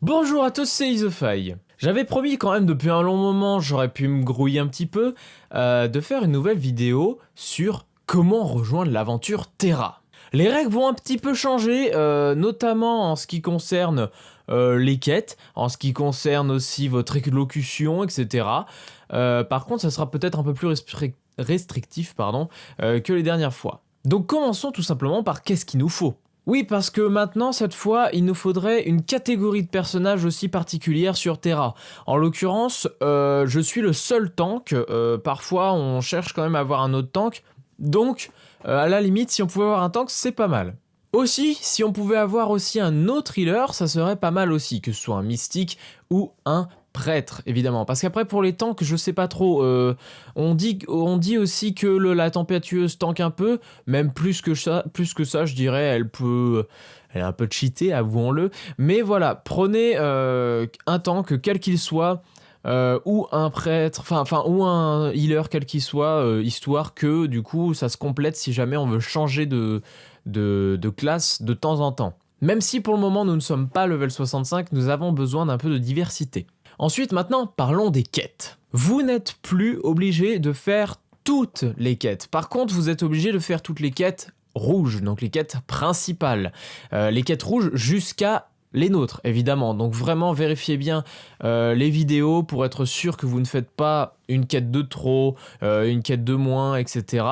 Bonjour à tous, c'est IZEFY. J'avais promis quand même depuis un long moment, j'aurais pu me grouiller un petit peu, de faire une nouvelle vidéo sur comment rejoindre l'aventure Terra. Les règles vont un petit peu changer, notamment en ce qui concerne les quêtes, en ce qui concerne aussi votre élocution, etc. Par contre, ça sera peut-être un peu plus restrictif que les dernières fois. Donc commençons tout simplement par qu'est-ce qu'il nous faut. Oui, parce que maintenant, cette fois, il nous faudrait une catégorie de personnages aussi particulière sur Terra. En l'occurrence, je suis le seul tank. Parfois, on cherche quand même à avoir un autre tank. Donc, à la limite, si on pouvait avoir un tank, c'est pas mal. Aussi, si on pouvait avoir aussi un autre healer, ça serait pas mal aussi, que ce soit un mystique ou un prêtre, évidemment. Parce qu'après, pour les tanks, je sais pas trop. On dit aussi que la tempétueuse tank un peu, même plus que ça, je dirais, elle est un peu cheatée, avouons-le. Mais voilà, prenez un tank, quel qu'il soit, ou un prêtre, ou un healer, quel qu'il soit, histoire que, du coup, ça se complète si jamais on veut changer de classe de temps en temps. Même si pour le moment nous ne sommes pas level 65, nous avons besoin d'un peu de diversité. Ensuite, maintenant, parlons des quêtes. Vous n'êtes plus obligé de faire toutes les quêtes. Par contre, vous êtes obligé de faire toutes les quêtes rouges, donc les quêtes principales. Les quêtes rouges jusqu'à les nôtres, évidemment. Donc vraiment, vérifiez bien les vidéos pour être sûr que vous ne faites pas une quête de trop, une quête de moins, etc.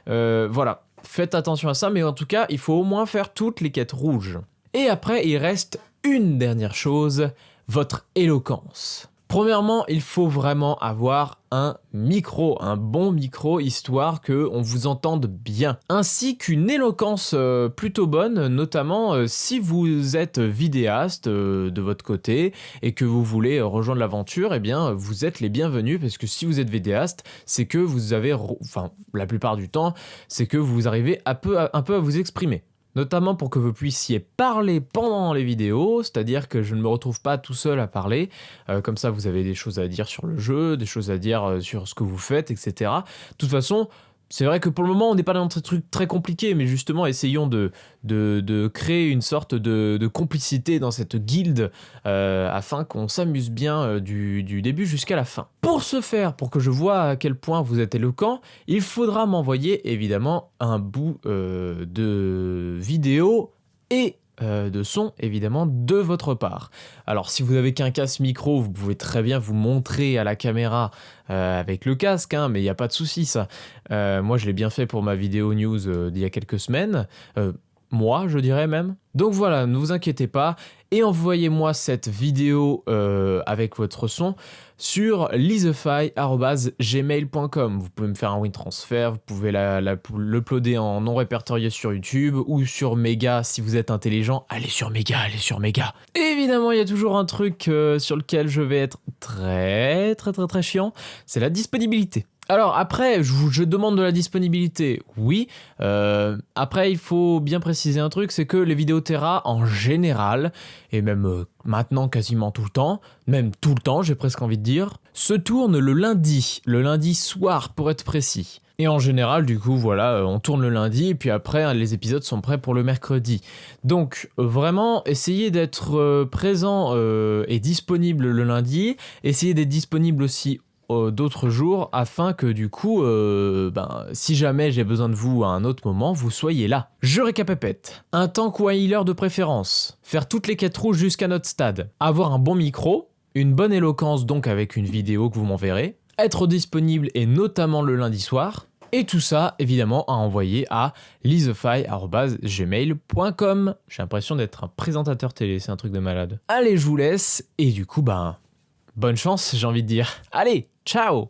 Voilà, faites attention à ça, mais en tout cas, il faut au moins faire toutes les quêtes rouges. Et après, il reste une dernière chose, votre éloquence. Premièrement, il faut vraiment avoir un micro, un bon micro, histoire qu'on vous entende bien. Ainsi qu'une éloquence plutôt bonne, notamment si vous êtes vidéaste de votre côté et que vous voulez rejoindre l'aventure, eh bien vous êtes les bienvenus, parce que si vous êtes vidéaste, c'est que vous avez, la plupart du temps, c'est que vous arrivez un peu à vous exprimer. Notamment pour que vous puissiez parler pendant les vidéos, c'est-à-dire que je ne me retrouve pas tout seul à parler, comme ça vous avez des choses à dire sur le jeu, des choses à dire sur ce que vous faites, etc. De toute façon, c'est vrai que pour le moment on n'est pas dans des trucs très compliqués, mais justement essayons de créer une sorte de complicité dans cette guilde, afin qu'on s'amuse bien du début jusqu'à la fin. Pour ce faire, pour que je vois à quel point vous êtes éloquent, il faudra m'envoyer évidemment un bout de vidéo et de son évidemment de votre part. Alors si vous n'avez qu'un casque micro, vous pouvez très bien vous montrer à la caméra avec le casque, hein, mais il n'y a pas de souci ça. Moi je l'ai bien fait pour ma vidéo news d'il y a quelques semaines, moi je dirais même. Donc voilà, ne vous inquiétez pas et envoyez-moi cette vidéo avec votre son sur lizefy@gmail.com. Vous pouvez me faire un WinTransfer, vous pouvez l'uploader en non répertorié sur YouTube ou sur Mega si vous êtes intelligent. Allez sur Mega, allez sur Mega. Et évidemment, il y a toujours un truc sur lequel je vais être très chiant, c'est la disponibilité. Alors après, je demande de la disponibilité, oui. Après, il faut bien préciser un truc, c'est que les vidéos Terra, en général, et même maintenant quasiment tout le temps, même tout le temps, j'ai presque envie de dire, se tournent le lundi soir pour être précis. Et en général, du coup, voilà, on tourne le lundi, et puis après, les épisodes sont prêts pour le mercredi. Donc, vraiment, essayez d'être présent et disponible le lundi, essayez d'être disponible aussi d'autres jours, afin que du coup, si jamais j'ai besoin de vous à un autre moment, vous soyez là. Je récapépète. Un tank ou un healer de préférence. Faire toutes les quêtes rouges jusqu'à notre stade. Avoir un bon micro. Une bonne éloquence, donc avec une vidéo que vous m'enverrez. Être disponible et notamment le lundi soir. Et tout ça, évidemment, à envoyer à lizefy@gmail.com. J'ai l'impression d'être un présentateur télé, c'est un truc de malade. Allez, je vous laisse, et du coup, bonne chance, j'ai envie de dire. Allez, ciao!